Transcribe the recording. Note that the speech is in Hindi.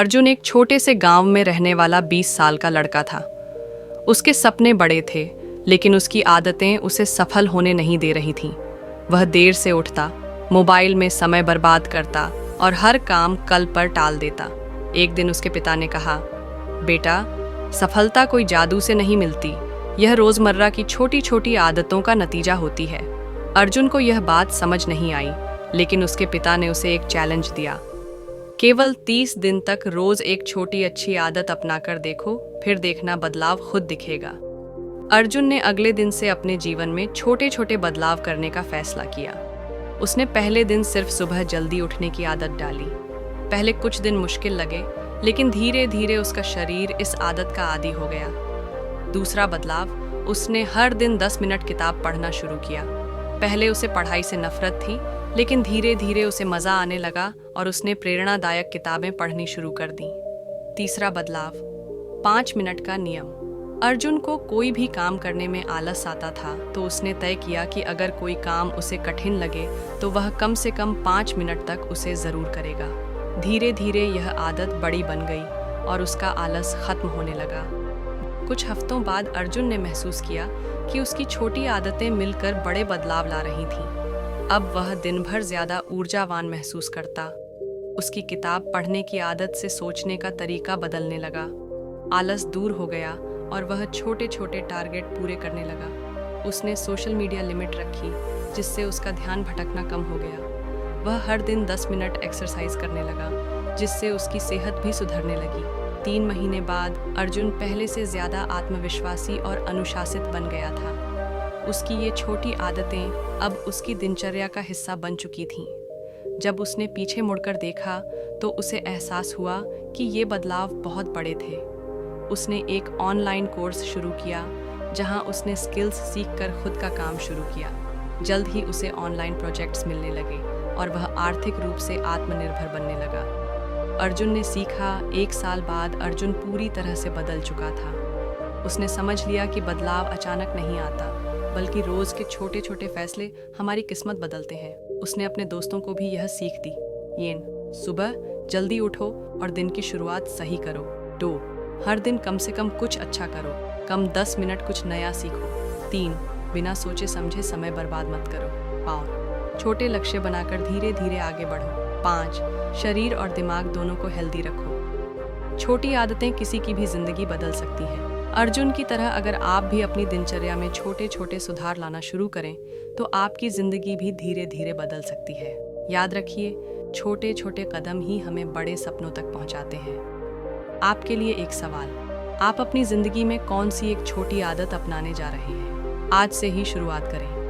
अर्जुन एक छोटे से गांव में रहने वाला 20 साल का लड़का था। उसके सपने बड़े थे, लेकिन उसकी आदतें उसे सफल होने नहीं दे रही थीं। वह देर से उठता, मोबाइल में समय बर्बाद करता और हर काम कल पर टाल देता। एक दिन उसके पिता ने कहा, बेटा, सफलता कोई जादू से नहीं मिलती, यह रोजमर्रा की छोटी छोटी आदतों का नतीजा होती है। अर्जुन को यह बात समझ नहीं आई, लेकिन उसके पिता ने उसे एक चैलेंज दिया। केवल 30 दिन तक रोज एक छोटी अच्छी आदत अपनाकर देखो, फिर देखना बदलाव खुद दिखेगा। अर्जुन ने अगले दिन से अपने जीवन में छोटे छोटे बदलाव करने का फैसला किया। उसने पहले दिन सिर्फ सुबह जल्दी उठने की आदत डाली। पहले कुछ दिन मुश्किल लगे, लेकिन धीरे धीरे उसका शरीर इस आदत का आदी हो गया। दूसरा बदलाव, उसने हर दिन 10 मिनट किताब पढ़ना शुरू किया। पहले उसे पढ़ाई से नफरत थी, लेकिन धीरे धीरे उसे मजा आने लगा और उसने प्रेरणादायक किताबें पढ़नी शुरू कर दी। तीसरा बदलाव, 5 मिनट का नियम। अर्जुन को कोई भी काम करने में आलस आता था, तो उसने तय किया कि अगर कोई काम उसे कठिन लगे तो वह कम से कम 5 मिनट तक उसे जरूर करेगा। धीरे धीरे यह आदत बड़ी बन गई और उसका आलस खत्म होने लगा। कुछ हफ्तों बाद अर्जुन ने महसूस किया कि उसकी छोटी आदतें मिलकर बड़े बदलाव ला रही थीं। अब वह दिन भर ज्यादा ऊर्जावान महसूस करता। उसकी किताब पढ़ने की आदत से सोचने का तरीका बदलने लगा। आलस दूर हो गया और वह छोटे छोटे टारगेट पूरे करने लगा। उसने सोशल मीडिया लिमिट रखी, जिससे उसका ध्यान भटकना कम हो गया। वह हर दिन 10 मिनट एक्सरसाइज करने लगा, जिससे उसकी सेहत भी सुधरने लगी। 3 महीने बाद अर्जुन पहले से ज्यादा आत्मविश्वासी और अनुशासित बन गया था। उसकी ये छोटी आदतें अब उसकी दिनचर्या का हिस्सा बन चुकी थीं। जब उसने पीछे मुड़कर देखा तो उसे एहसास हुआ कि ये बदलाव बहुत बड़े थे। उसने एक ऑनलाइन कोर्स शुरू किया, जहां उसने स्किल्स सीखकर खुद का काम शुरू किया। जल्द ही उसे ऑनलाइन प्रोजेक्ट्स मिलने लगे और वह आर्थिक रूप से आत्मनिर्भर बनने लगा। अर्जुन ने सीखा, 1 साल बाद अर्जुन पूरी तरह से बदल चुका था। उसने समझ लिया कि बदलाव अचानक नहीं आता, बल्कि रोज के छोटे छोटे फैसले हमारी किस्मत बदलते हैं। उसने अपने दोस्तों को भी यह सीख दी। येन, सुबह जल्दी उठो और दिन की शुरुआत सही करो। 2, हर दिन कम से कम कुछ अच्छा करो। कम 10 मिनट कुछ नया सीखो। 3, बिना सोचे समझे समय बर्बाद मत करो। 4, छोटे लक्ष्य बनाकर धीरे धीरे आगे बढ़ो। 5, शरीर और दिमाग दोनों को हेल्दी रखो। छोटी आदतें किसी की भी जिंदगी बदल सकती हैं। अर्जुन की तरह अगर आप भी अपनी दिनचर्या में छोटे छोटे सुधार लाना शुरू करें, तो आपकी जिंदगी भी धीरे धीरे बदल सकती है। याद रखिए, छोटे छोटे कदम ही हमें बड़े सपनों तक पहुंचाते हैं। आपके लिए एक सवाल, आप अपनी जिंदगी में कौन सी एक छोटी आदत अपनाने जा रहे हैं? आज से ही शुरुआत करें।